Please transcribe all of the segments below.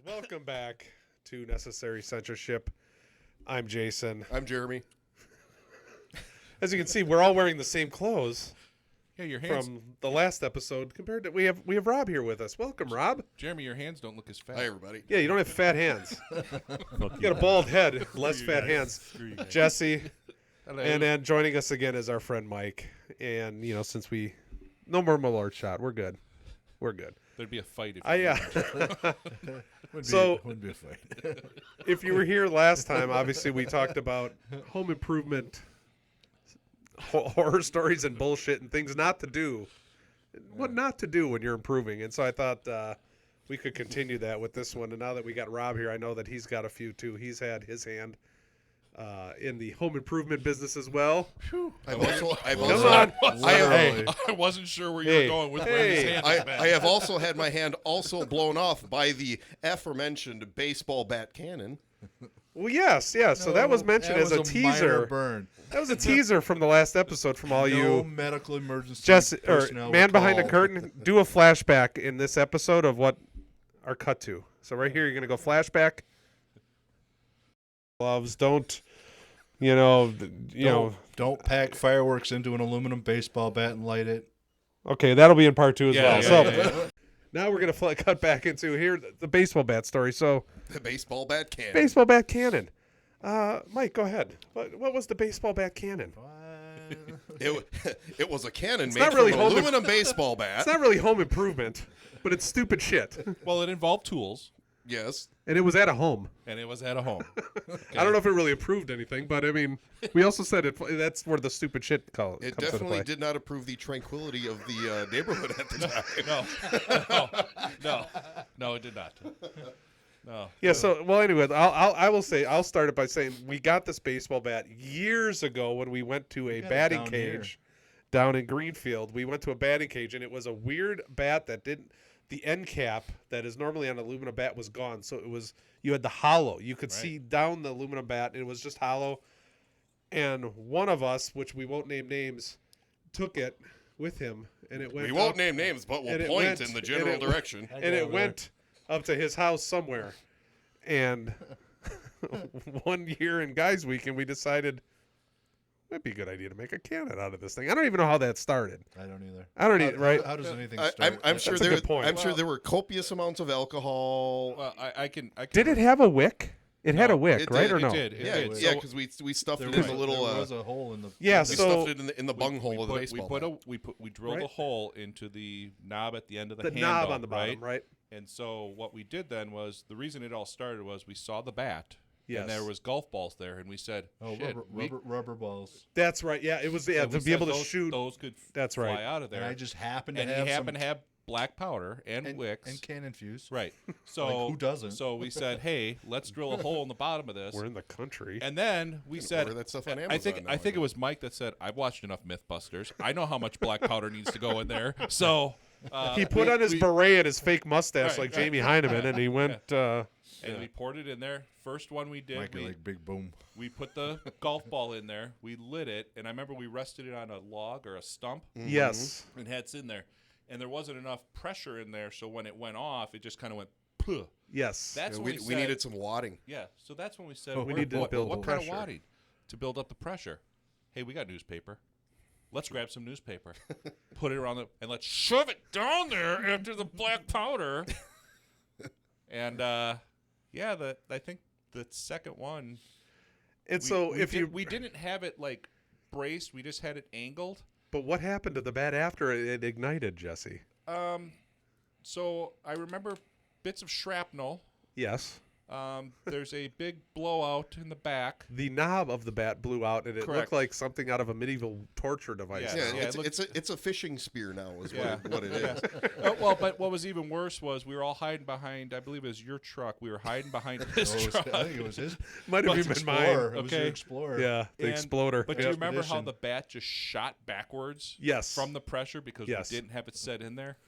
Welcome back to Necessary Censorship. I'm Jason. I'm Jeremy. As you can see, we're all wearing the same clothes Yeah, your hands. from the last episode. Compared to we have Rob here with us. Welcome, Rob. Jeremy, your hands don't look as fat. Hi, everybody. Yeah, you don't have fat hands. You got a bald head, less fat hands. Jesse, Hello. and then joining us again is our friend Mike. And since we no more Malort shot, we're good. We're good. There'd be a fight if Wouldn't be a fight. If you were here last time, obviously we talked about home improvement, horror stories and bullshit and things not to do. What not to do when you're improving. And so I thought we could continue that with this one. And now that we got Rob here, I know that he's got a few too. He's had his hand in the home improvement business as well. I wasn't sure where you were going with where his hand was bad. I have also had my hand also blown off by the aforementioned baseball bat cannon. Well, yes. So that was mentioned as a teaser. Burn. That was a teaser from the last episode from all No you. medical emergency. Jesse, or personnel man were behind the called. curtain, do a flashback in this episode of what our cut to. So right here, you're going to go flashback. Gloves, don't Don't pack fireworks into an aluminum baseball bat and light it. Okay, that'll be in part 2 as well. So yeah. now we're going to cut back into here the baseball bat story. So The baseball bat cannon. baseball bat cannon. Mike, go ahead. What was the baseball bat cannon? It was a cannon made not really from an aluminum baseball bat. It's not really home improvement, but it's stupid shit. Well, it involved tools, Yes. And it was at a home. and it was at a home. I don't know if it really approved anything, but I mean, we also said that's where the stupid shit comes It into play. definitely did not approve the tranquility of the neighborhood at the time. No, it did not. No. Yeah. So, well, anyway, I'll start it by saying we got this baseball bat years ago when we went to a got it batting down cage down in Greenfield. We went to a batting cage, and it was a weird bat that didn't. The end cap that is normally on an aluminum bat was gone, so you had the hollow. You could see down the aluminum bat, and it was just hollow. And one of us, which we won't name names, took it with him, and it went. We won't name names, but we'll point in the general direction. And it went up to his house somewhere. And one year in Guys Week, and we decided it'd be a good idea to make a cannon out of this thing. I don't even know how that started. I don't either. I don't either, right? How does anything I'm start? sure That's a good point. I'm sure there were copious amounts of alcohol. Well, I can. Did it have a wick? It had a wick, it right, did, or it no? did. Yeah, did. yeah, So because we stuffed There it in was, the little. there was a hole in the. Yeah, we so stuffed it in the bunghole of the baseball bat. We drilled Right. a hole into the knob at the end of the the handle, knob on the bottom, right? And so what we did then was the reason it all started was we saw the bat. Yes. And there was golf balls there, and we said, Oh, "Shit, rubber balls. That's right. Yeah, it was so to we be said able to those, shoot. Those could That's fly right. out of there." And I just happened to and have he happened some to have black powder and and, wicks. and cannon fuse. Right. So Like, who doesn't? So we said, "Hey, let's drill a hole in the bottom of this." We're in the country. And then we said, order that stuff on I Amazon think now, I think I it was Mike that said, "I've watched enough MythBusters. I know how much black powder needs to go in there." So He put on his beret and his fake mustache Right, like right. Jamie Heineman, and he went. and we poured it in there. First one we did, Mikey, like big boom. we put the golf ball in there. We lit it, and I remember we rested it on a log or a stump Yes. and had it in there. And there wasn't enough pressure in there, so when it went off, it just kind of went. Puh. Yes. That's Yeah, when we said, needed some wadding. Yeah, so that's when we said, Oh, we need to build what the kind of pressure. wadding to build up the pressure? Hey, we got newspaper. Let's grab some newspaper, put it around and let's shove it down there after the black powder. And I think the second one. And we- so we if did- you, we didn't have it like braced, we just had it angled. but what happened to the bat after it ignited, Jesse? So I remember bits of shrapnel. Yes. There's a big blowout in the back. The knob of the bat blew out, and it Correct. looked like something out of a medieval torture device. Yeah. Yeah, it looked- it's a fishing spear now is Yeah. what it is. Well, but what was even worse was we were all hiding behind, I believe it was your truck. We were hiding behind his Oh, truck. I think it was his. Might have But even been mine. Explorer. It was your Okay. Explorer. Yeah, the And- exploder. But do you Yep. remember how Expedition. the bat just shot backwards Yes. from the pressure because Yes. we didn't have it set in there?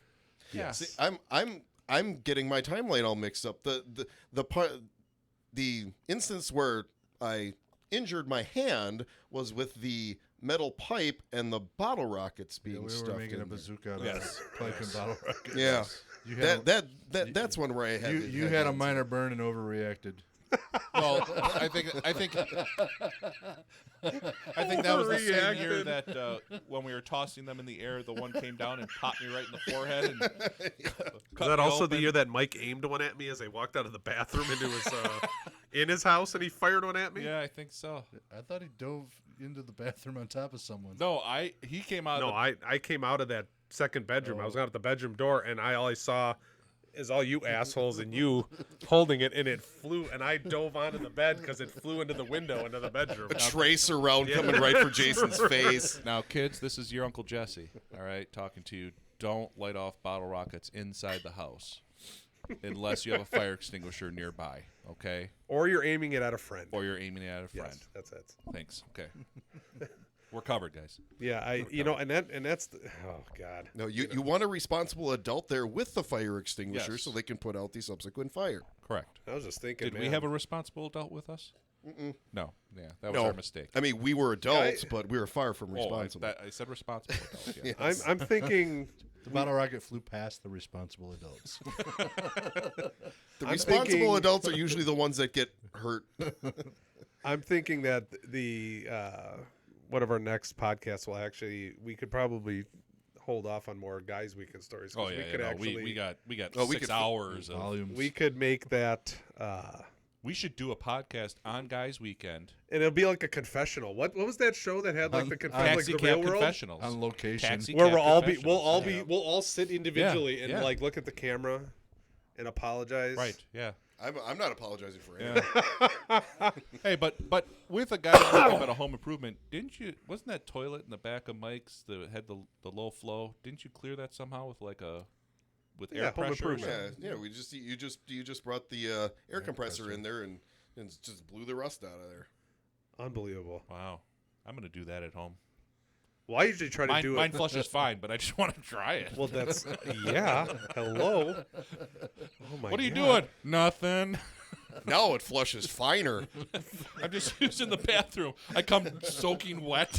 Yes. See, I'm getting my timeline all mixed up. The instance where I injured my hand was with the metal pipe and the bottle rockets Yeah, being we stuffed were making in a there. bazooka out Yes. of pipe and bottle rocket. Yeah. You had That's one where I had you had a minor burn and overreacted. Well, I think that was the same year that when we were tossing them in the air, the one came down and popped me right in the forehead. And Was that also the year that Mike aimed one at me as I walked out of the bathroom into his in his house and he fired one at me? Yeah, I think so. I thought he dove into the bathroom on top of someone. No, he came out. No, I came out of that second bedroom. I was out at the bedroom door, and all I saw is all you assholes and you holding it, and it flew, and I dove onto the bed because it flew into the window into the bedroom. a tracer round coming right for Jason's face. Now, kids, this is your Uncle Jesse, all right, talking to you. Don't light off bottle rockets inside the house unless you have a fire extinguisher nearby, okay? Or you're aiming it at a friend. Or you're aiming it at a friend. Yes, that's it. Thanks. Okay. We're covered, guys. Yeah, and that's oh god. No, you want a responsible adult there with the fire extinguisher Yes. so they can put out the subsequent fire. Correct. I was just thinking. Did we have a responsible adult with us? No. Yeah, that was No. our mistake. I mean, we were adults, but we were far from responsible. I said responsible adult. Yeah. I'm thinking. The bottle rocket flew past the responsible adults. The I'm responsible thinking- adults are usually the ones that get hurt. I'm thinking that the one of our next podcasts will we could probably hold off on more guys weekend stories. 'Cause Oh yeah, we could actually we got Oh, we 6 could- hours of. Volumes. we could make that We should do a podcast on Guys Weekend. and it'll be like a confessional. What was that show that had like the confession, like Taxi the cab real world? confessionals. on location. Taxi Where cab we'll all sit individually and yeah. like look at the camera and apologize. Right. Yeah. I'm not apologizing for anything. Yeah. Hey, but with a guy talking about a home improvement, wasn't that toilet in the back of Mike's that had the low flow? Didn't you clear that somehow with Yeah, air home pressure? or improvement. something? Yeah. You just brought the air compressor in there and just blew the rust out of there. Unbelievable. Wow. I'm gonna do that at home. Well, I usually try to do Mine it. flushes fine, but I just want to try it. Well, that's yeah. Hello. Oh my. What are you God. doing? Nothing. Now it flushes finer. I'm just using the bathroom. I come soaking wet.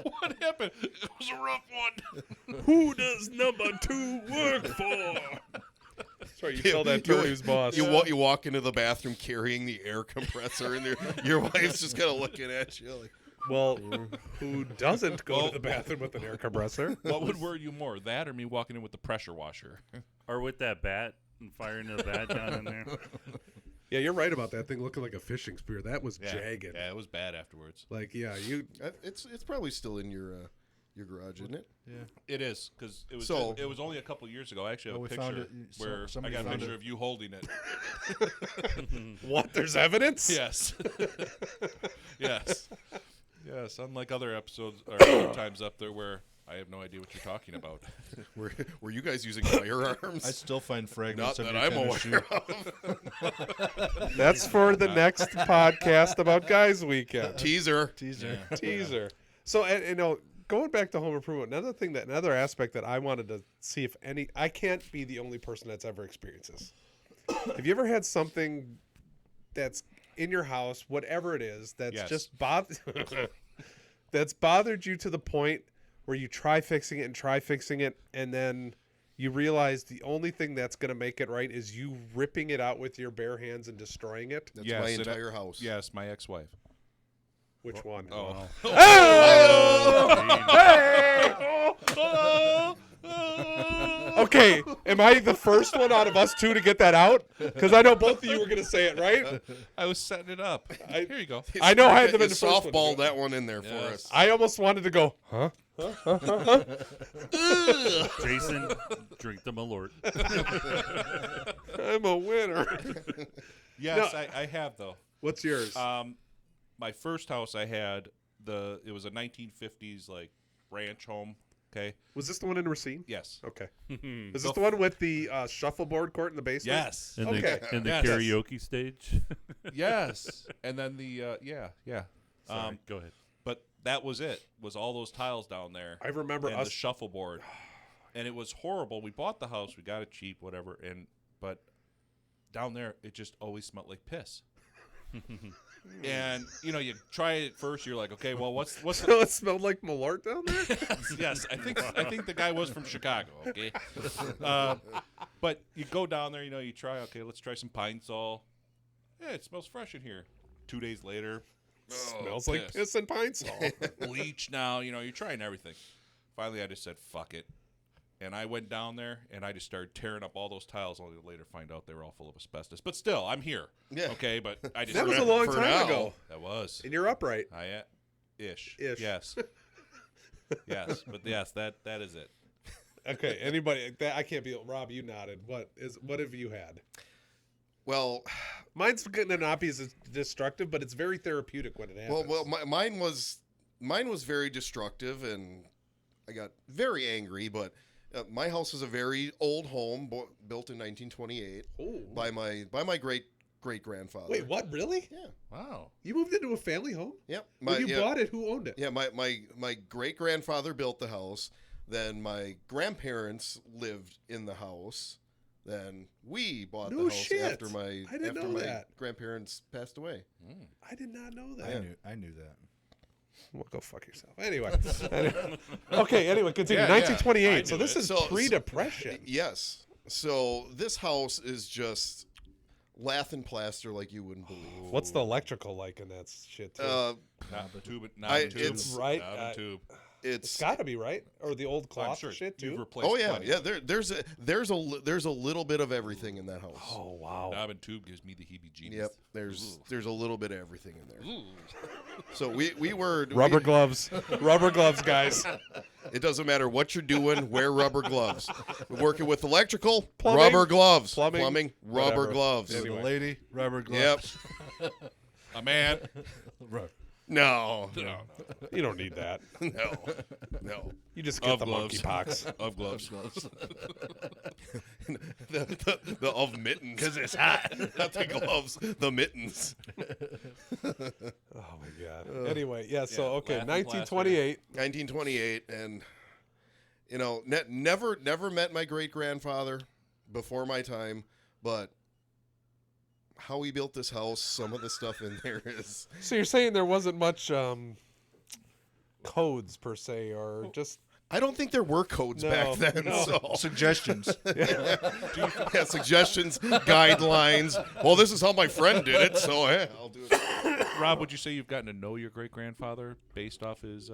What happened? It was a rough one. Who does number 2 work for? Sorry, you tell that to his boss. You walk into the bathroom carrying the air compressor, and your wife's just kind of looking at you like, Well, who doesn't go to the bathroom with an air compressor? What would worry you more, that or me walking in with the pressure washer? Or with that bat and firing the bat down in there. Yeah, you're right about that thing looking like a fishing spear. That was jagged. Yeah, it was bad afterwards. Like, it's probably still in your garage, isn't it? Yeah. It is, because it was So- it was only a couple years ago. I actually have Oh, a we found picture it. where I Somebody got a found picture it. of you holding it. what? There's evidence? Yes. Yes. Yes, unlike other episodes or other times up there where I have no idea what you're talking about. Were you guys using firearms? I still find Not fragments of that your I'm tennis aware shoe. of. That's for the next podcast about Guys Weekend. Teaser. Teaser. Teaser. So, and going back to home improvement, another aspect that I wanted to see if I can't be the only person that's ever experienced this. Have you ever had something that's in your house, whatever it is, that's Yes. just that's bothered you to the point where you try fixing it, and then you realize the only thing that's going to make it right is you ripping it out with your bare hands and destroying it? That's Yes, my and entire house. Yes, my ex-wife. Which one? Oh. Okay, am I the first one out of us two to get that out? Because I know both of you were going to say it, right? I was setting it up. Here you go. I know I had to You be the first one. softballed that one in there for Yes. us. I almost wanted to go, huh? Jason, drink the Malort. I'm a winner. Yes, No. I have, though. What's yours? My first house I had, it was a 1950s, like, ranch home, okay? Was this the one in Racine? Yes. Okay. Is this the one with the shuffleboard court in the basement? Yes. In Okay. the, in the Yes. karaoke stage. Yes. And then yeah. Sorry, go ahead. But that was it, was all those tiles down there. I remember and us. the shuffleboard. And it was horrible. We bought the house, we got it cheap, whatever, but down there it just always smelled like piss. And you try it first. You're like, okay, well, what's So it smelled like Malort down there? yes, I think the guy was from Chicago. Okay, but you go down there, you try. Okay, let's try some Pine Sol. Yeah, it smells fresh in here. 2 days later, Smells like piss. piss and pine salt. Bleach now. You're trying everything. Finally, I just said fuck it, and I went down there and I just started tearing up all those tiles. Only to later find out they were all full of asbestos. But still, I'm here. Yeah. Okay, but I just That was a long For time now. ago. That was. And you're upright. Ish. Ish. Yes. Yes, but yes, that is it. Okay, anybody? I can't be. Rob, you nodded. What have you had? Well, Mine's gonna not be as destructive, but it's very therapeutic when it happens. mine was very destructive, and I got very angry. But my house is a very old home, built in 1928 Ooh. by my great grandfather. Wait, what? Really? Yeah. Wow. You moved into a family home? Yep. When you bought it, who owned it? Yeah, my great grandfather built the house. Then my grandparents lived in the house. Then we bought No the house shit. after I didn't know my that. grandparents passed away. I did not know that. Yeah. I knew that. Well, go fuck yourself. Anyway. Okay, anyway, continue. Yeah, yeah. 1928. I So knew this it. is So- pre-depression. Yes. So this house is just lath and plaster like you wouldn't believe. What's the electrical like in that shit, too? Not the tube. it's right, Not a tube. It's It's got to be, right? Or the old I'm cloth sure shit, you've too? replaced oh yeah, plenty. yeah. There's a little bit of everything in that house. Oh, wow. Knob and tube gives me the heebie-jeebies. Yep. There's a little bit of everything in there. So we were Rubber gloves. Rubber gloves, guys. It doesn't matter what you're doing. Wear rubber gloves. We're working with electrical, Plumbing. rubber gloves. Plumbing, rubber whatever. gloves. Anyway. The lady, rubber Yep. gloves. A man. No. You don't need that. No. You just get Of the gloves. monkeypox. Of gloves. The of mittens. Because it's hot. Not the gloves. The mittens. Oh, my God. Anyway, yeah, so, Yeah, okay, lath and 1928. 1928, and never met my great grandfather before my time, but how he built this house, some of the stuff in there is. So you're saying there wasn't much codes, per se, or just... I don't think there were codes No, back then. no. So Suggestions. yeah, suggestions, guidelines. Well, this is how my friend did it, so yeah, I'll do it. Rob, would you say you've gotten to know your great-grandfather based off his...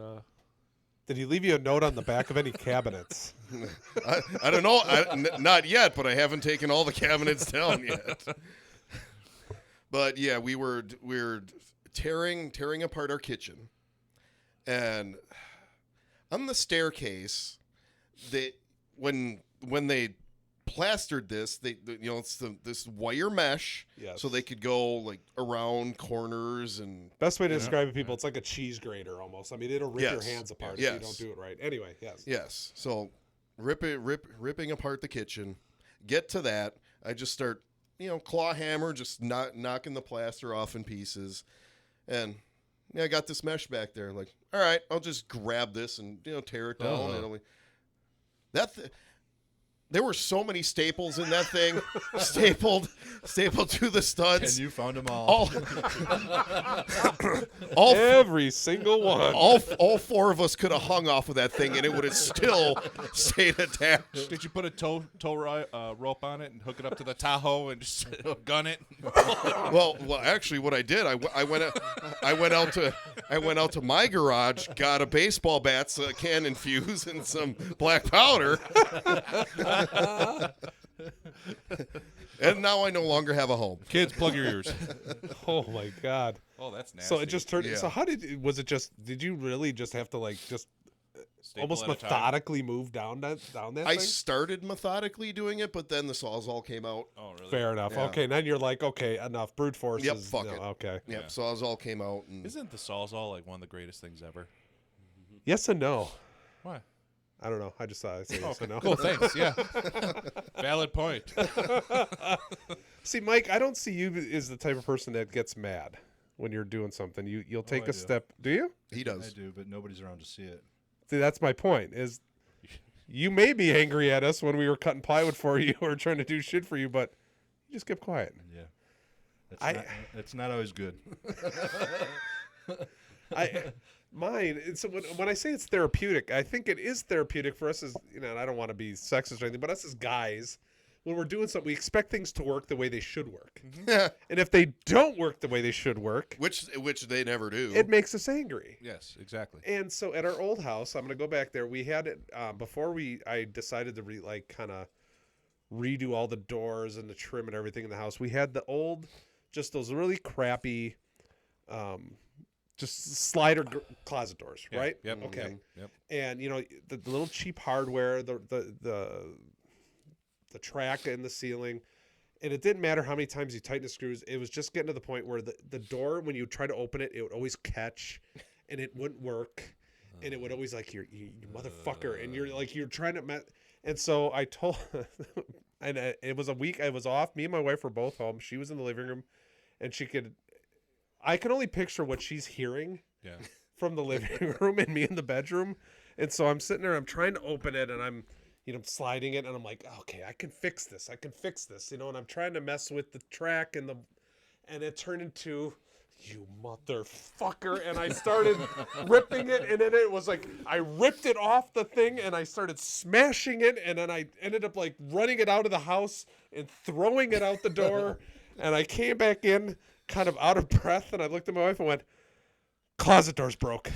Did he leave you a note on the back of any cabinets? I don't know, not yet, but I haven't taken all the cabinets down yet. But yeah, we were tearing apart our kitchen, and on the staircase, when they plastered this, it's this wire mesh, Yes. so they could go like around corners and. Best way to describe it, people, it's like a cheese grater almost. I mean, it'll rip your Yes. hands apart if Yes. you don't do it right. Anyway, yes. Yes, so ripping apart the kitchen. Get to that, I just start. Claw hammer, just knocking the plaster off in pieces. And I got this mesh back there. Like, all right, I'll just grab this and, tear it down. There were so many staples in that thing, stapled to the studs. And you found them all. Every single one. All four of us could have hung off of that thing, and it would have still stayed attached. Did you put a tow rope on it and hook it up to the Tahoe and just gun it? Well, actually, what I did, I went out to my garage, got a baseball bat, a cannon fuse, and some black powder, and now I no longer have a home. Kids, plug your ears. Oh, my God. Oh, that's nasty. So it just turned... Yeah. So did you really just have to, just Staple almost at a time. methodically move down that I thing? started methodically doing it, but then the Sawzall came out. Oh, really? Fair enough. Yeah. Okay, then you're like, okay, enough. Brute force Yep, is... fuck no, it. Okay. Yep, Yeah. Sawzall came out, and Isn't the Sawzall like one of the greatest things ever? Yes and no. Why? I don't know. I just thought I'd say yes and no. Cool, thanks. Yeah. Valid point. See, Mike, I don't see you as the type of person that gets mad when you're doing something. You'll take I a do. step. Do you? he I does. do, but nobody's around to see it. See, that's my point. Is you may be angry at us when we were cutting plywood for you or trying to do shit for you, but you just kept quiet. Yeah. It's not always good. When I say it's therapeutic, I think it is therapeutic for us as, and I don't want to be sexist or anything, but us as guys, when we're doing something, we expect things to work the way they should work. And if they don't work the way they should work, which they never do, it makes us angry. Yes, exactly. And so at our old house, I'm going to go back there. We had it before I decided to kind of redo all the doors and the trim and everything in the house. We had just those really crappy, just slider closet doors, Yeah, right? Yep. Okay. Yep. And the little cheap hardware, the track in the ceiling, and it didn't matter how many times you tighten the screws. It was just getting to the point where the door, when you try to open it, it would always catch, and it wouldn't work, and it would always like you motherfucker, and you're trying to and so I told, and it was a week I was off. Me and my wife were both home. She was in the living room, and I can only picture what she's hearing from the living room and me in the bedroom. And so I'm sitting there, I'm trying to open it, and I'm sliding it, and I'm like, okay, I can fix this, and I'm trying to mess with the track and it turned into, you motherfucker, and I started ripping it, and then it was like, I ripped it off the thing, and I started smashing it, and then I ended up like running it out of the house and throwing it out the door, and I came back in kind of out of breath, and I looked at my wife and went, closet door's broke.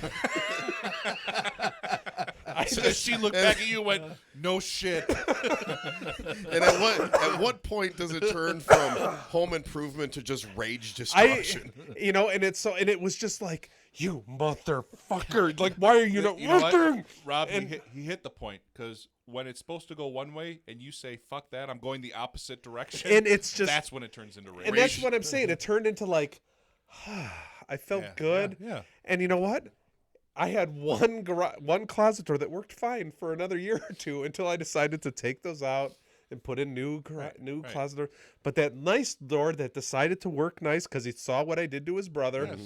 So she looked back at you and went, no shit. And at what point does it turn from home improvement to just rage destruction? And it was just like, you motherfucker, like, why are you not You know what? working? Rob, he hit the point, because when it's supposed to go one way and you say, fuck that, I'm going the opposite direction, And it's just, that's when it turns into rage. and that's what I'm saying. It turned into like, I felt good. Yeah. And you know what? I had one closet door that worked fine for another year or two until I decided to take those out and put in new closet door. But that nice door that decided to work nice because he saw what I did to his brother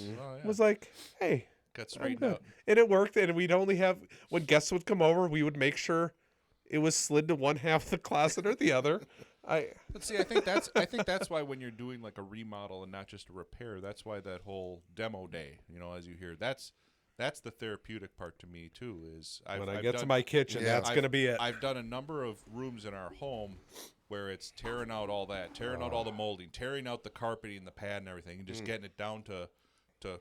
was like, hey, Got I'm straightened good. out. And it worked. And we'd only have, when guests would come over, we would make sure it was slid to one half of the closet or the other. But see, I think that's why when you're doing like a remodel and not just a repair, that's why that whole demo day, as you hear, that's the therapeutic part to me too. Is when I get to my kitchen, that's going to be it. I've done a number of rooms in our home where it's tearing out all that, tearing out all the molding, tearing out the carpeting, the pad, and everything, and just getting it down to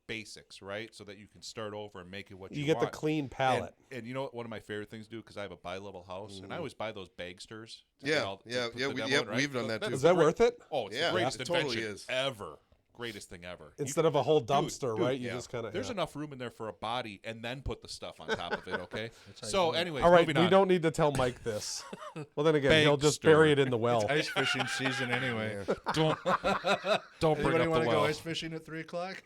basics, right? So that you can start over and make it what you want. You get the clean palette. And you know what one of my favorite things to do, because I have a bi-level house, and I always buy those bagsters. We've done that too. Is that worth it? Oh, it's Yeah, the greatest it totally invention is. ever. Greatest thing ever. Instead of a whole dumpster, Dude, right? You yeah. just kind of. There's enough room in there for a body, and then put the stuff on top of it. Okay. So, anyways, All right, moving we on. don't need to tell Mike this. Well, then again, he'll just bury it in the well. Ice fishing season anyway. Don't bring Anybody up want the to go well. ice fishing at 3:00?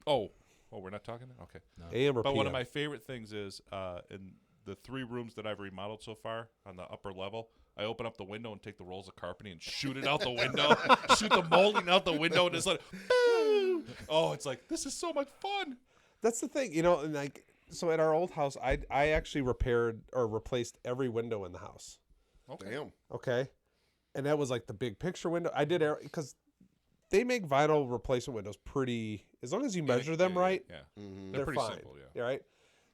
Oh, we're not talking. Okay. AM or But one of PM? my favorite things is in the 3 rooms that I've remodeled so far on the upper level, I open up the window and take the rolls of carpeting and shoot it out the window, shoot the molding out the window, and it's like, boo! Oh, it's like, this is so much fun. That's the thing, and like, so at our old house, I actually repaired or replaced every window in the house. Okay. Damn. Okay, and that was like the big picture window. I did because they make vinyl replacement windows pretty, as long as you measure them right. Yeah. Mm-hmm. They're pretty fine. simple, yeah. Right.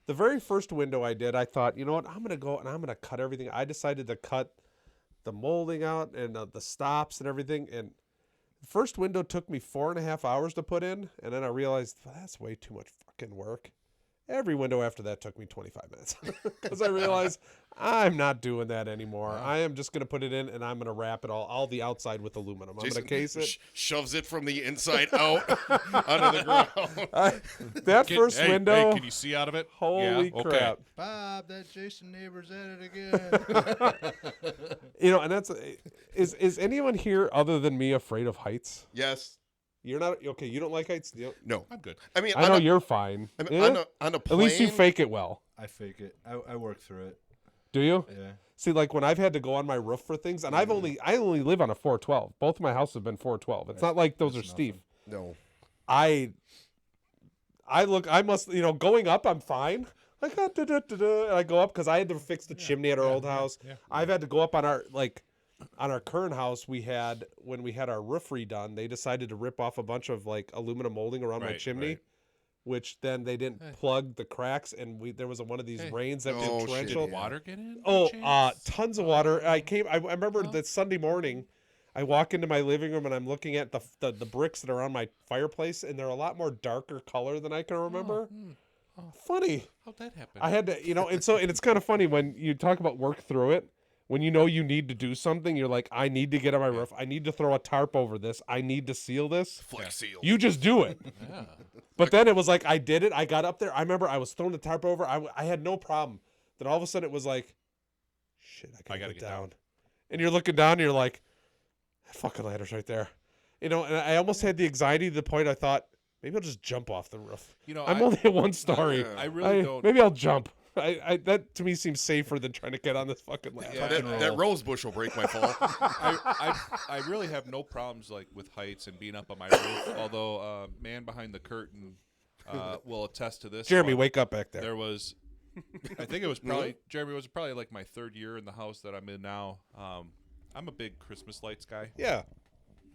The very first window I did, I thought, you know what, I'm gonna go and I'm gonna cut everything. I decided to cut the molding out and the stops and everything. And the first window took me 4.5 hours to put in, and then I realized, well, that's way too much fucking work. Every window after that took me 25 minutes because I realized I'm not doing that anymore. I am just going to put it in, and I'm going to wrap it all the outside with aluminum. I'm going to case it. Shoves it from the inside out onto the ground. That first window. Hey, can you see out of it? Holy Yeah, okay. crap. Bob, that Jason Neighbors at it again. And that's is anyone here other than me afraid of heights? Yes. You're not okay. You don't like heights. No. I'm good. I mean, I know you're fine. I mean, Yeah? on a At plane. least you fake it well. I fake it. I work through it. Do you? Yeah. See, like when I've had to go on my roof for things, and I only live on a 412. Both of my houses have been 412. It's not like those are steep. No. I must, going up, I'm fine. Like, and I go up because I had to fix the chimney at our old house. yeah. I've had to go up on our, like, on our current house, when we had our roof redone, they decided to rip off a bunch of like aluminum molding around my Right, chimney, right. which then they didn't plug the cracks, and there was one of these Hey. rains that Oh, did shit, torrential. yeah. Water get in? by Oh, chance? tons of water. I remember that Sunday morning, I walk into my living room and I'm looking at the bricks that are on my fireplace, and they're a lot more darker color than I can remember. Funny. How'd that happen? I had to, and it's kind of funny when you talk about work through it. When you know you need to do something, you're like, I need to get on my roof. I need to throw a tarp over this. I need to seal this. Flex seal. You just do it. Yeah. But then it was like, I did it. I got up there. I remember I was throwing the tarp over. I had no problem. Then all of a sudden it was like, shit, I gotta get down. And you're looking down and you're like, that fucking ladder's right there. And I almost had the anxiety to the point I thought, maybe I'll just jump off the roof. I'm only at one story. I really don't. Maybe I'll jump. That to me seems safer than trying to get on this fucking ladder. Yeah. That rose bush will break my fall. I really have no problems like with heights and being up on my roof. Although man behind the curtain will attest to this. Jeremy, one. wake up back there. There was, I think it was probably Jeremy. It was probably like my third year in the house that I'm in now. I'm a big Christmas lights guy. Yeah.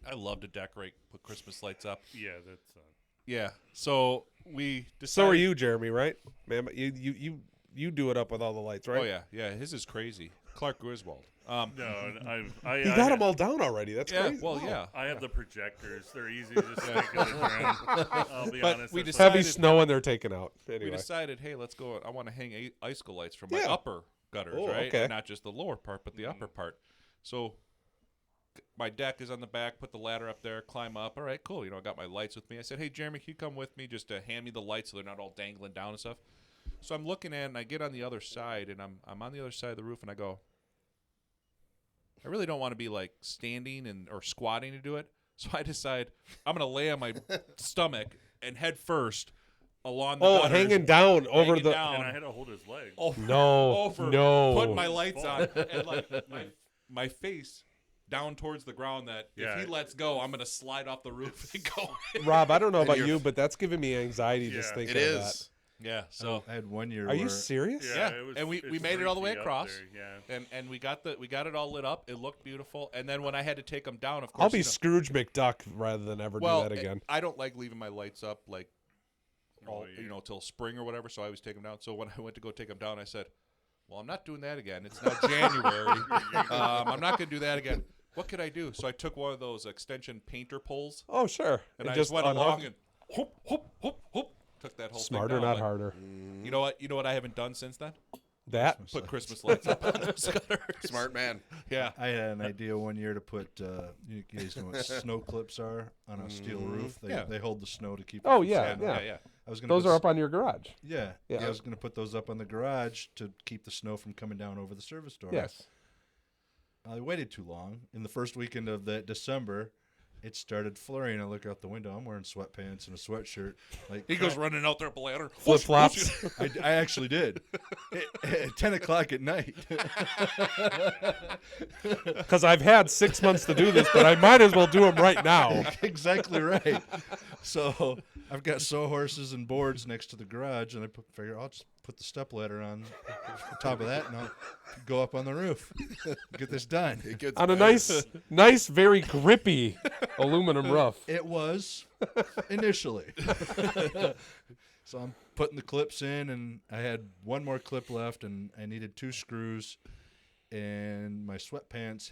I love to decorate, put Christmas lights up. Yeah, that's. Yeah. So we decided. So are you, Jeremy? Right, man? You do it up with all the lights, right? Oh yeah. His is crazy. Clark Griswold. No, I You got them all down already. That's Yeah. crazy. Well, yeah. I have the projectors. They're easy to just stick in the ground. I'll be But honest. we that's decided- Heavy snow and they're taken out. We Anyway. decided, hey, let's go. I want to hang icicle lights from my Yeah. upper gutters, Oh, right? okay. And not just the lower part, but the upper part. So my deck is on the back. Put the ladder up there. Climb up. All right, cool. I got my lights with me. I said, hey, Jeremy, can you come with me just to hand me the lights so they're not all dangling down and stuff? So I'm looking at it, and I get on the other side, and I'm on the other side of the roof, and I go, I really don't want to be like standing or squatting to do it. So I decide I'm going to lay on my stomach and head first along the gutters, hanging down over hanging the. down. And I had to hold his leg. No, no. Putting my lights on and like my face down towards the ground that Yeah. if he lets go, I'm going to slide off the roof and go. Rob, I don't know about you're- you, but that's giving me anxiety just Yeah. thinking It of that. is. Yeah, so I had 1 year. Are you where serious? Yeah, it was, and we it's made it all the way freaky up across. there, Yeah. and we got it all lit up. It looked beautiful. And then when I had to take them down, of course, I'll be Scrooge McDuck rather than ever do that again. I don't like leaving my lights up like all, yeah. till spring or whatever. So I always take them down. So when I went to go take them down, I said, "Well, I'm not doing that again. It's now January. I'm not going to do that again. What could I do?" So I took one of those extension painter poles, Oh, sure. and It I just went unhook- along and whoop, whoop, whoop, whoop, took that whole Smarter, thing down. not Like, harder. You know what? You know what I haven't done since then? That. Put Christmas lights up on those gutters. Smart man. Yeah. I had an idea 1 year to put. You guys know what snow clips are on a steel roof. Yeah. They hold the snow to keep. Oh, it from yeah, settling. yeah. I was gonna. Those put are up on your garage. Yeah, Yeah. I was going to put those up on the garage to keep the snow from coming down over the service door. Yes. I waited too long. In the first weekend of that December, it started flurrying. I look out the window. I'm wearing sweatpants and a sweatshirt. Like He goes running out there, bladder. Flip flops. I actually did. At 10 o'clock at night. Because I've had 6 months to do this, but I might as well do them right now. Exactly right. So I've got sawhorses and boards next to the garage, and I figure I'll just put the step ladder on top of that, and I'll go up on the roof, get this done. It gets On a better. nice, very grippy aluminum roof. It was initially. So I'm putting the clips in, and I had one more clip left, and I needed 2 screws, and my sweatpants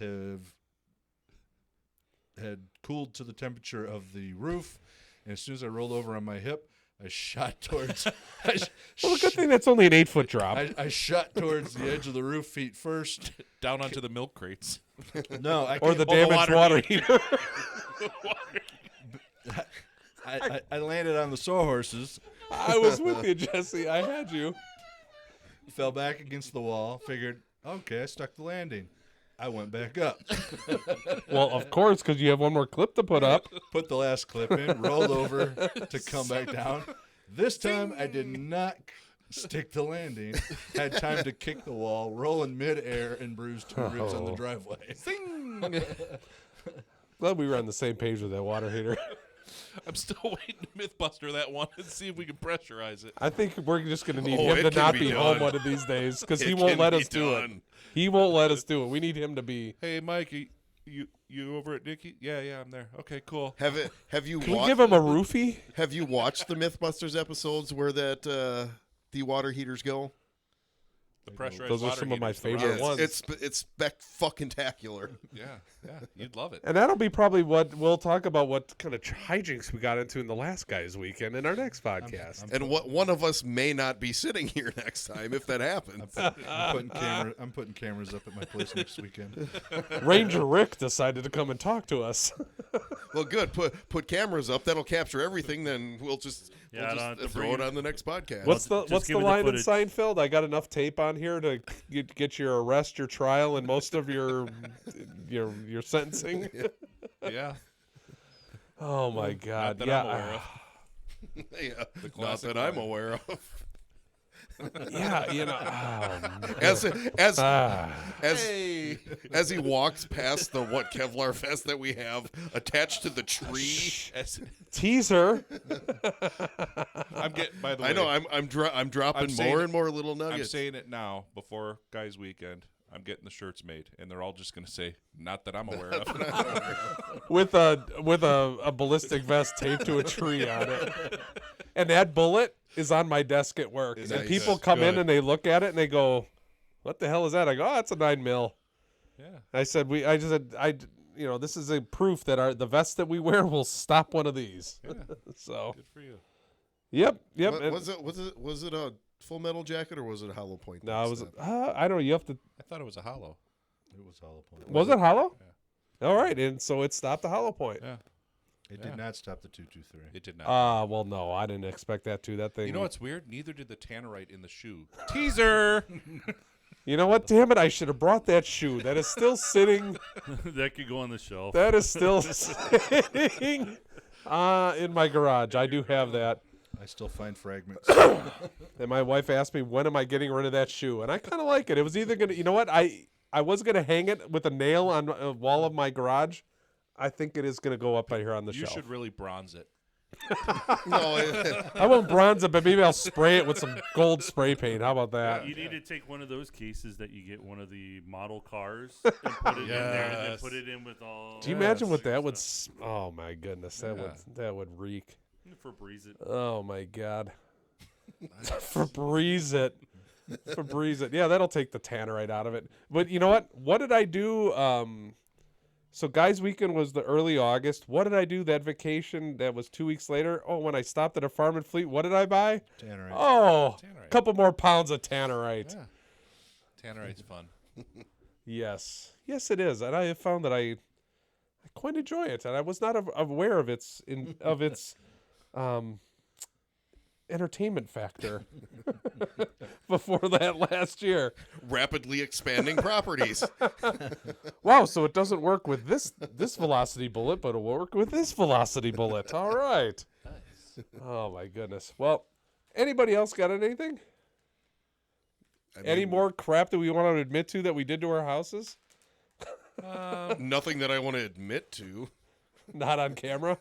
had cooled to the temperature of the roof, and as soon as I rolled over on my hip, I shot towards. Well, the good thing that's only an 8-foot drop. I shot towards the edge of the roof feet first. Down onto the milk crates. No, I Or can't- the damaged water heater. I landed on the sawhorses, I was with you, Jesse. I had you. fell back against the wall, figured, okay, I stuck the landing. I went back up, Well, of course, because you have one more clip to put up. put the last clip in, rolled over to come back down. This time I did not stick the landing. Had time to kick the wall, roll in midair, and bruise 2 ribs on the Oh. driveway. Glad we were on the same page with that water heater. I'm still waiting to Mythbuster that one and see if we can pressurize it. I think we're just going to need Oh, him it to can not be be done. home one of these days because he It won't can let be us do it. done. He won't let us do it. We need him to be. Hey, Mike, you over at Nicky? Yeah, I'm there. Okay, cool. Have you Can we watched? give him a roofie? Have you watched the MythBusters episodes where that the water heaters go? The pressurized Those are water some of my heaters, the favorite rockets. ones. It's fucking-tacular. Yeah, you'd love it. And that'll be probably what we'll talk about. What kind of hijinks we got into in the last guy's weekend in our next podcast. And what one of us may not be sitting here next time if that happens. I'm putting cameras up at my place next weekend. Ranger Rick decided to come and talk to us. Well, good. Put cameras up. That'll capture everything. Then we'll just Yeah, I don't have to throw bring it it. on the next podcast. What's just the give me the line in footage. Seinfeld? I got enough tape on here to get your arrest, your trial, and most of your sentencing. Yeah. Oh my God! that yeah, I'm aware of. Yeah, not classic that I'm line. aware of. yeah, you know. Oh, man. As Ah. as he walks past the Kevlar vest that we have attached to the tree. Teaser. I'm getting. By the way, I know I'm dropping I'm saying more it- and more little I'm nuggets. saying it now before Guys Weekend. I'm getting the shirts made, and they're all just going to say, "Not that I'm aware of." with a ballistic vest taped to a tree on it, and that bullet is on my desk at work. Nice. And people come in Good. and they look at it and they go, "What the hell is that?" I go, "Oh, it's a 9mm." Yeah. I said, this is a proof that the vest that we wear will stop one of these. Yeah. So, Good for you. yep. What- and- was it a Full Metal Jacket or was it a hollow point? no, it was. instead? I don't know. You have to. I thought it was a hollow. It was hollow point. Was it hollow? All right, and so it stopped the hollow point. Yeah. It Yeah. did not stop the 223. It did not. Well, no, I didn't expect that to. That thing. You know what's weird? Neither did the tannerite in the shoe. Teaser. You know what? Damn it! I should have brought that shoe. That is still sitting. That could go on the shelf. That is still sitting in my garage. I do have that. I still find fragments. And my wife asked me, when am I getting rid of that shoe? And I kind of like it. It was either going to, you know what? I was going to hang it with a nail on a wall of my garage. I think it is going to go up here on the You shelf. should really bronze it. No, I won't bronze it, but maybe I'll spray it with some gold spray paint. How about that? You need to take one of those cases that you get one of the model cars and put it in there, and then Yes. put it in with all. Do you imagine what sticker that would? stuff. Oh my goodness, that would reek. Febreze it. Oh my God. Febreze it. Febreze it. Yeah, that'll take the tannerite out of it. But you know what? What did I do? So Guys Weekend was the early August. What did I do that vacation that was 2 weeks later? Oh, when I stopped at a Farm and Fleet, what did I buy? Tannerite. Oh, Tannerite. a couple more pounds of tannerite. Yeah. Tannerite's fun. Yes. Yes, it is. And I have found that I quite enjoy it. And I was not aware of its entertainment factor before that last year. rapidly expanding properties. Wow, so it doesn't work with this velocity bullet, but it'll work with this velocity bullet. All right. Nice. Oh my goodness. Well, anybody else got anything? Any more crap that we want to admit to that we did to our houses? Nothing that I want to admit to. Not on camera.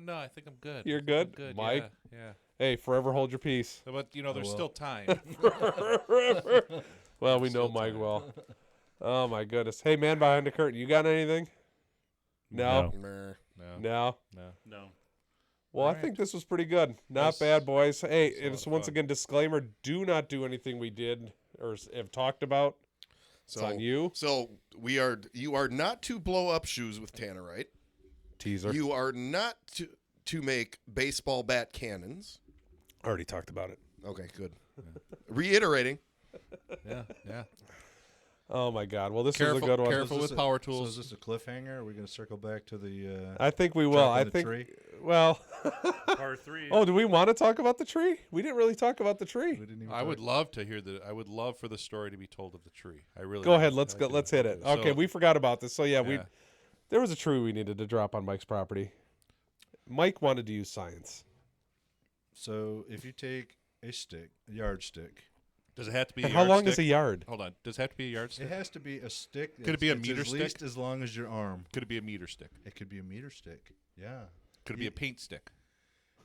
No, I think I'm good. You're good? I'm good. Mike? Yeah. Hey, forever hold your peace. But there's will. still time. Well, we know Mike well. Oh my goodness. Hey, man behind the curtain, you got anything? No. Meh. No. No. No. Well, I Alright. think this was pretty good. Not Yes. bad, boys. Hey, It's a and lot so of once fun. again, disclaimer: do not do anything we did or have talked about. It's on you. So you are not to blow up shoes with tannerite. Teaser. You are not to make baseball bat cannons. already talked about it. Okay, good. Reiterating. Yeah. Oh my God. Well, this was Careful, a good one. careful with power So tools. is this a cliffhanger? Are we going to circle back to the I think we will. dropping I the think. tree? Well. Part 3. Oh, do we want to talk about the tree? We didn't really talk about the tree. We didn't even I talk- would love to hear I would love for the story to be told of the tree. I really Go would. ahead. Let's I go. do. Let's hit it. So- Okay, we forgot about this. So yeah, Yeah. there was a tree we needed to drop on Mike's property. Mike wanted to use science. So if you take a yardstick, Does it have to be? And a how long is yardstick? a yard? Hold on. Does it have to be a It yardstick? has to be a stick. Could it be a it's meter at least stick? as long as your arm. Could it be a meter stick? It could be a meter stick. Yeah. Could it be a paint stick?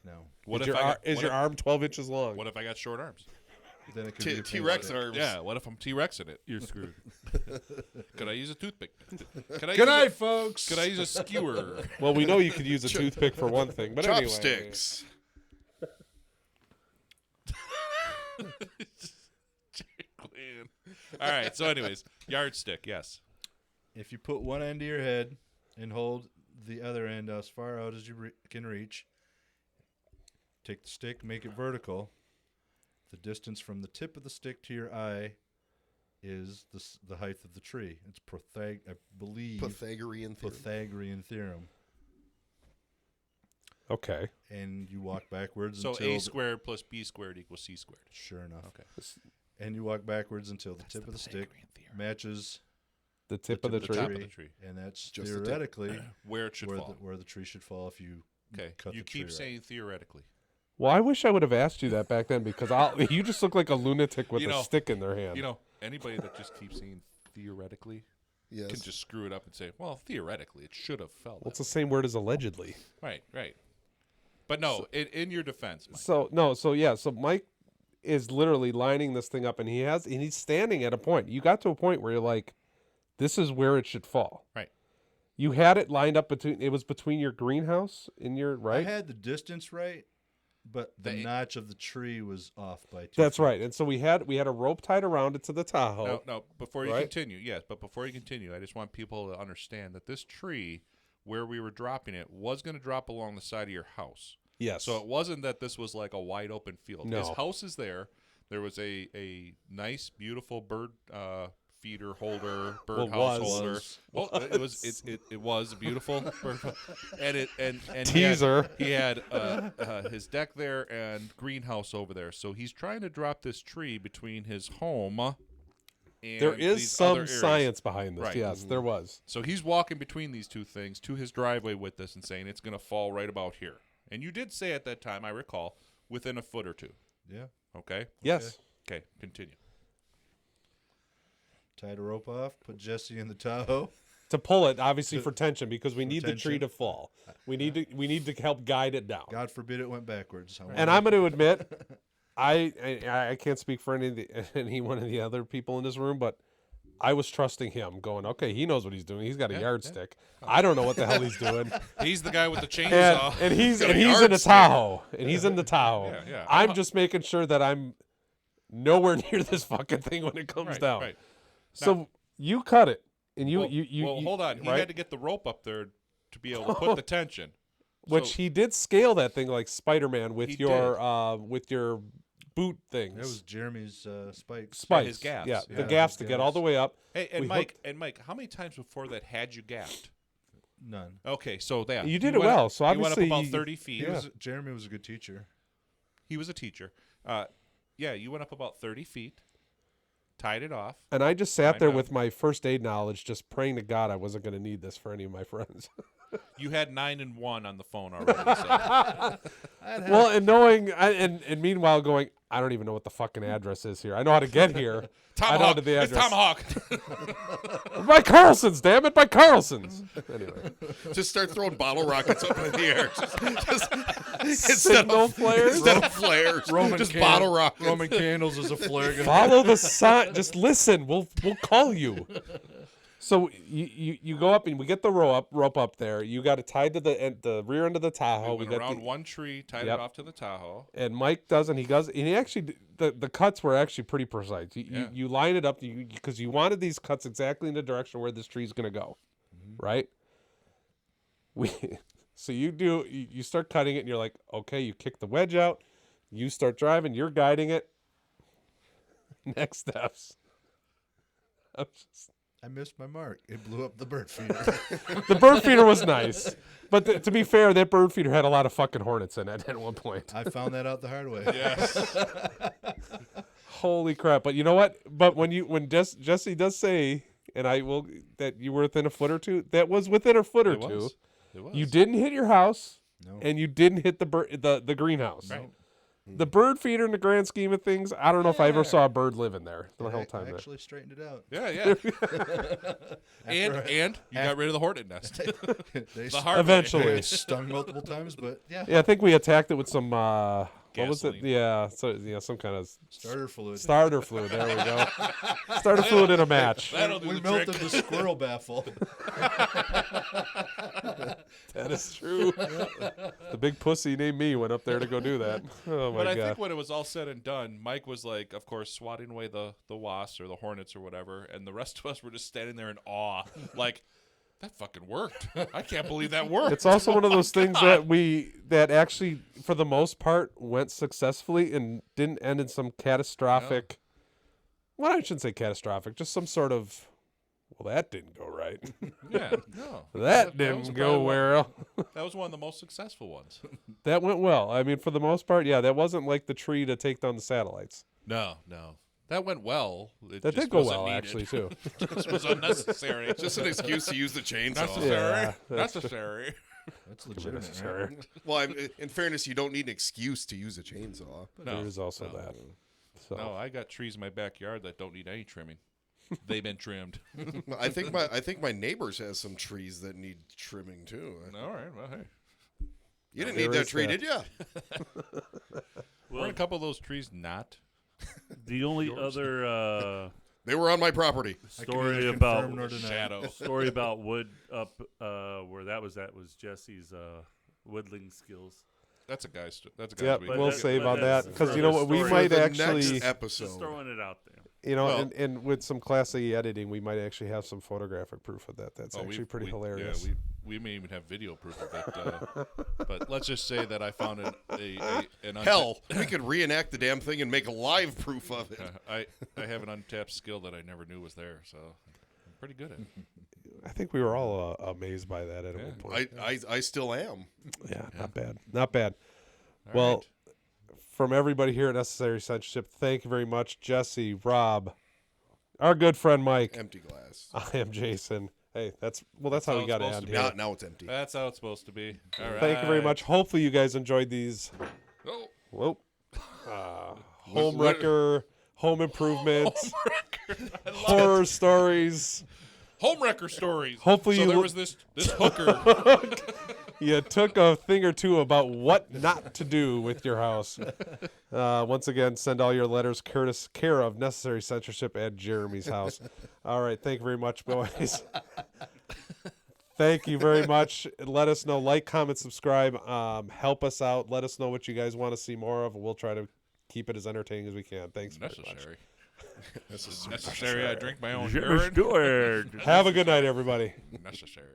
No. What Is if your, I got, is what your if, arm 12 inches long? What if I got short arms? Then it could be a paint T-Rex stick. arms. Yeah. What if I'm T-Rexing it? You're screwed. Could I use a toothpick? Could I Good use night, folks. Could I use a skewer? Well, we know you could use a toothpick for one thing, but anyway. Chopsticks. All right. So, anyways, yardstick. Yes. If you put one end to your head and hold the other end as far out as you can reach, take the stick, make it vertical. The distance from the tip of the stick to your eye is the height of the tree. It's I believe Pythagorean theorem. Pythagorean theorem. Okay. And you walk backwards So until A squared plus B squared equals C squared. Sure enough. Okay. And you walk backwards until the tip of the stick matches The tip of the tree. top of the tree. and that's Just the tip. theoretically Where it should fall. where the tree should fall if you Okay. cut You the tree keep right. saying theoretically. Well, I wish I would have asked you that back then because you just look like a lunatic with You a know- stick in their hand. You know, anybody that just keeps saying theoretically Yes. can just screw it up and say, well, theoretically, it should have fell. Well, it's that the same word as allegedly. way. Right. But no, in your defense, Mike. So Mike is literally lining this thing up, and he's standing at a point. You got to a point where you're like, this is where it should fall. Right. You had it lined up between your greenhouse and your I right. had the distance right, but the notch of the tree was off by 2 That's feet. right. And so we had a rope tied around it to the Tahoe. No, before you Right? continue, yes, but before you continue, I just want people to understand that this tree, where we were dropping it, was going to drop along the side of your house. Yes. So it wasn't that this was like a wide open field. No. His house is there. There was a nice, beautiful bird feeder holder, bird house holder. Well, it was a beautiful bird, and Teaser. He had his deck there and greenhouse over there. So he's trying to drop this tree between his home. And There is these some other areas. science behind this. Right. Yes, there was. So he's walking between these two things to his driveway with this and saying it's going to fall right about here. And you did say at that time, I recall, within a foot or two. Yeah. Okay? Yes. Okay, continue. Tied a rope off, put Jesse in the Tahoe. To pull it, obviously for tension, because we need the tree tension. to fall. We need to help guide it down. God forbid it went backwards. And I'm going to admit, I can't speak for any one of the other people in this room, but I was trusting him, going, okay, he knows what he's doing. He's got a yardstick. I don't know what the hell he's doing. He's the guy with the chainsaw. and he's got a in the yardstick. Tahoe, and he's in the Tahoe. Yeah. I'm just making sure that I'm nowhere near this fucking thing when it comes down. Right. So you cut it, and you hold on. He right? had to get the rope up there to be able to put the tension. Which So- he did scale that thing like Spider-Man with He with your boot things. That was Jeremy's spikes. spikes. his gaffs. Yeah, the Yeah, gaffs his to get all gaffs. the way up. Hey, and We Mike, how many times before that had you gapped? None. Okay, so that You did it well, so you went up obviously about you- 30 feet. Jeremy was a good teacher. He was a teacher. Yeah, you went up about 30 feet, tied it off. And I just sat there know. with my first aid knowledge, just praying to God I wasn't going to need this for any of my friends. You had 9 and 1 on the phone already. So. Well, and knowing, and meanwhile going, I don't even know what the fucking address is here. I know how to get here. I know Tomahawk. the It's address. Tomahawk. By Carlson's, damn it, by Carlson's. Anyway, Just start throwing bottle rockets up in the air. Just signal flares. instead of flares, just bottle rockets. Roman candles as a flare gun. Follow the sign. Just listen. We'll call you. So you go up and we get the rope up there. You got it tied to the rear end of the Tahoe. We went got around one tree, tied Yep. it off to the Tahoe. and Mike does, and he actually the cuts were actually pretty precise. You line it up because you wanted these cuts exactly in the direction where this tree's going to go, right? So you start cutting it, and you're like, okay, you kick the wedge out, you start driving, you're guiding it. Next steps. I missed my mark. It blew up the bird feeder. The bird feeder was nice, but to be fair, that bird feeder had a lot of fucking hornets in it at one point. I found that out the hard way. Yes. Holy crap! But you know what? But when Jesse does say, and I will, that you were within a foot or two, that was within a foot or It two. was. It was. You didn't hit your house, No. and you didn't hit the greenhouse. Right. The bird feeder, in the grand scheme of things, I don't know if I ever Yeah. saw a bird live in there the I whole time. There. actually straightened it out. Yeah, yeah. and you got rid of the hornet nest. They The hard way. Eventually. They stung multiple times, but yeah. Yeah, I think we attacked it with some what was it? Gasoline. Yeah, so some kind of Starter fluid. starter fluid. There we go. Starter fluid in a match. That'll do We the melted trick. the squirrel baffle. That is true. The big pussy named me went up there to go do that. Oh my But I god. think when it was all said and done, Mike was like, of course, swatting away the wasps or the hornets or whatever, and the rest of us were just standing there in awe, like, that fucking worked. I can't believe that worked. It's also one of those things that actually, for the most part, went successfully and didn't end in some catastrophic. Well, I shouldn't say catastrophic. Just some sort of. Well, that didn't go right. Yeah, no. That was didn't go probably well. That was one of the most successful ones. That went well. I mean, for the most part, yeah. That wasn't like the tree to take down the satellites. No. That went well. It That just did go wasn't well, needed. actually, too. This was unnecessary. Just an excuse to use the chainsaw. necessary. Yeah, that's necessary. That's legitimate. Right? Sure. Well, in fairness, you don't need an excuse to use a chainsaw. No, There is also no. that. So. No, I got trees in my backyard that don't need any trimming. They've been trimmed. I think my neighbors has some trees that need trimming too. All right, well, hey. You didn't There need that is tree, that. did you? Weren't a couple of those trees not? The only other They were on my property. story neither about confirm nor deny. Shadow. story about wood up where that was Jesse's woodling skills. That's a guy's. That's a guy's. Yep, week. But we'll that- save but on that's that because you for know the what we story. For might the actually, next Just episode. throwing it out there. and with some classy editing, we might actually have some photographic proof of that. That's Oh, actually pretty hilarious. Yeah, we may even have video proof of it. But let's just say that I found an Hell, we could reenact the damn thing and make live proof of it. I have an untapped skill that I never knew was there, so I'm pretty good at it. I think we were all amazed by that at Yeah. one point. I still am. Yeah, not bad. Not bad. All Well, right. from everybody here at Necessary Censorship, thank you very much, Jesse, Rob, our good friend Mike. Empty glass. I am Jason. Hey, that's how how we it's got to supposed end to here. be. Now it's empty. That's how it's supposed to be. All right. Thank you very much. Hopefully, you guys enjoyed these. Oh, Whoa. Home wrecker, home improvement, horror stories. home wrecker stories. Hopefully so you there lo- was this hooker. You took a thing or two about what not to do with your house. Once again, send all your letters care of Necessary Censorship at Jeremy's house. All right. Thank you very much, boys. Thank you very much. Let us know. Like, comment, subscribe. Help us out. Let us know what you guys want to see more of. We'll try to keep it as entertaining as we can. Thanks very much. Necessary. I drink my own Jimmy urine. Stewart. Have a good night, everybody. Necessary.